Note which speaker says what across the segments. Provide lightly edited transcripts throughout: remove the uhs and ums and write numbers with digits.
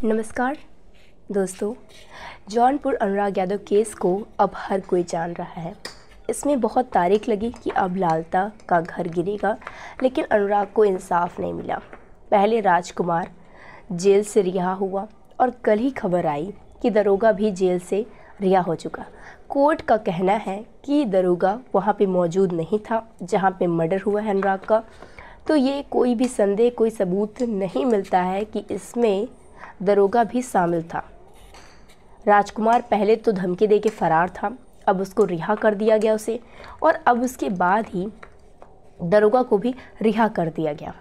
Speaker 1: नमस्कार दोस्तों। जौनपुर अनुराग यादव केस को अब हर कोई जान रहा है। इसमें बहुत तारीख लगी कि अब लालता का घर गिरेगा, लेकिन अनुराग को इंसाफ नहीं मिला। पहले राजकुमार जेल से रिहा हुआ और कल ही खबर आई कि दरोगा भी जेल से रिहा हो चुका। कोर्ट का कहना है कि दरोगा वहाँ पे मौजूद नहीं था जहाँ पे मर्डर हुआ है अनुराग का। तो ये कोई भी संदेह, कोई सबूत नहीं मिलता है कि इसमें दरोगा भी शामिल था। राजकुमार पहले तो धमकी देके फरार था, अब उसको रिहा कर दिया गया उसे, और अब उसके बाद ही दरोगा को भी रिहा कर दिया गया।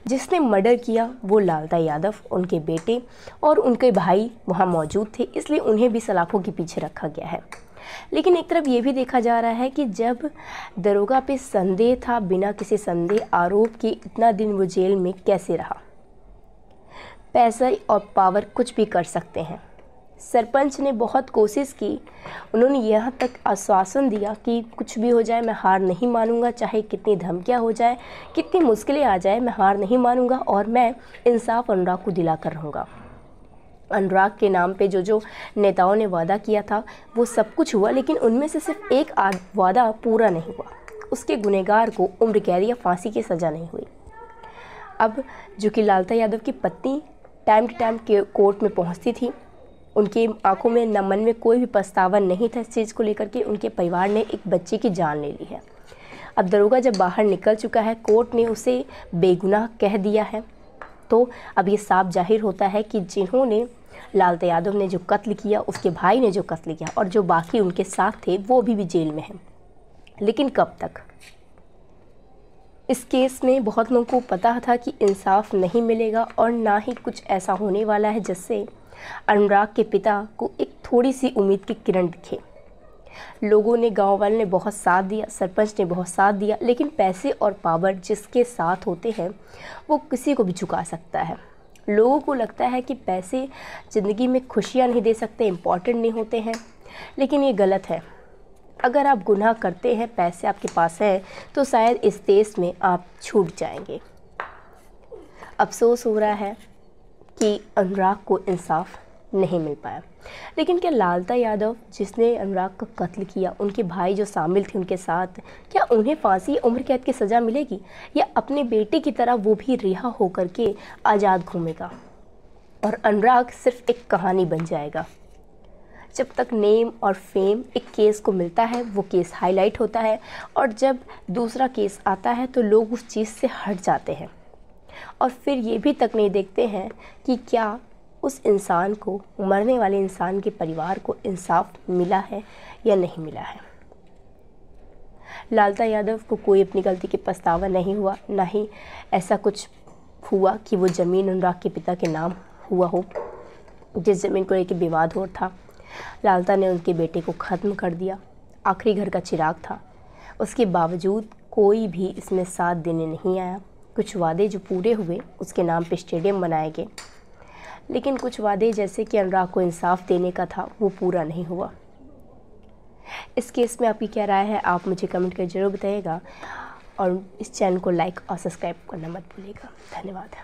Speaker 1: जिसने मर्डर किया वो लालता यादव, उनके बेटे और उनके भाई वहाँ मौजूद थे, इसलिए उन्हें भी सलाखों के पीछे रखा गया है। लेकिन एक तरफ ये भी देखा जा रहा है कि जब दरोगा पे संदेह था, बिना किसी संदेह आरोप के इतना दिन वो जेल में कैसे रहा। पैसा और पावर कुछ भी कर सकते हैं। सरपंच ने बहुत कोशिश की, उन्होंने यहाँ तक आश्वासन दिया कि कुछ भी हो जाए मैं हार नहीं मानूंगा, चाहे कितनी धमकियाँ हो जाए, कितनी मुश्किलें आ जाए, मैं हार नहीं मानूंगा और मैं इंसाफ अनुराग को दिला कर रहूँगा। अनुराग के नाम पे जो नेताओं ने वादा किया था वो सब कुछ हुआ, लेकिन उनमें से सिर्फ एक वादा पूरा नहीं हुआ। उसके गुनहगार को उम्र कैद या फांसी की सज़ा नहीं हुई। अब जो कि लालता यादव की पत्नी टाइम टू टाइम के कोर्ट में पहुंचती थी, उनकी आंखों में न मन में कोई भी पछतावा नहीं था इस चीज़ को लेकर के। उनके परिवार ने एक बच्चे की जान ले ली है। अब दरोगा जब बाहर निकल चुका है, कोर्ट ने उसे बेगुनाह कह दिया है, तो अब ये साफ जाहिर होता है कि जिन्होंने लालता यादव ने जो कत्ल किया, उसके भाई ने जो कत्ल किया और जो बाकी उनके साथ थे वो अभी भी जेल में हैं। लेकिन कब तक? इस केस में बहुत लोगों को पता था कि इंसाफ नहीं मिलेगा और ना ही कुछ ऐसा होने वाला है जिससे अनुराग के पिता को एक थोड़ी सी उम्मीद की किरण दिखे। लोगों ने, गांव वालों ने बहुत साथ दिया, सरपंच ने बहुत साथ दिया, लेकिन पैसे और पावर जिसके साथ होते हैं वो किसी को भी झुका सकता है। लोगों को लगता है कि पैसे ज़िंदगी में खुशियाँ नहीं दे सकते, इम्पॉर्टेंट नहीं होते हैं, लेकिन ये गलत है। अगर आप गुनाह करते हैं, पैसे आपके पास है, तो शायद इस देश में आप छूट जाएंगे। अफसोस हो रहा है कि अनुराग को इंसाफ नहीं मिल पाया। लेकिन क्या लालता यादव जिसने अनुराग का कत्ल किया, उनके भाई जो शामिल थे उनके साथ, क्या उन्हें फांसी या उम्र कैद की सज़ा मिलेगी, या अपने बेटे की तरह वो भी रिहा होकर के आज़ाद घूमेगा और अनुराग सिर्फ एक कहानी बन जाएगा? जब तक नेम और फेम एक केस को मिलता है, वो केस हाईलाइट होता है, और जब दूसरा केस आता है तो लोग उस चीज़ से हट जाते हैं और फिर ये भी तक नहीं देखते हैं कि क्या उस इंसान को, मरने वाले इंसान के परिवार को इंसाफ मिला है या नहीं मिला है। लालता यादव को कोई अपनी गलती के पछतावा नहीं हुआ, ना ही ऐसा कुछ हुआ कि वो ज़मीन अनुराग के पिता के नाम हुआ हो। जिस ज़मीन को लेकर विवाद हो था, लालता ने उनके बेटे को ख़त्म कर दिया। आखिरी घर का चिराग था, उसके बावजूद कोई भी इसमें साथ देने नहीं आया। कुछ वादे जो पूरे हुए, उसके नाम पे स्टेडियम बनाए गए, लेकिन कुछ वादे जैसे कि अनुराग को इंसाफ देने का था वो पूरा नहीं हुआ। इस केस में आपकी क्या राय है, आप मुझे कमेंट कर जरूर बताइएगा और इस चैनल को लाइक और सब्सक्राइब करना मत भूलिएगा। धन्यवाद।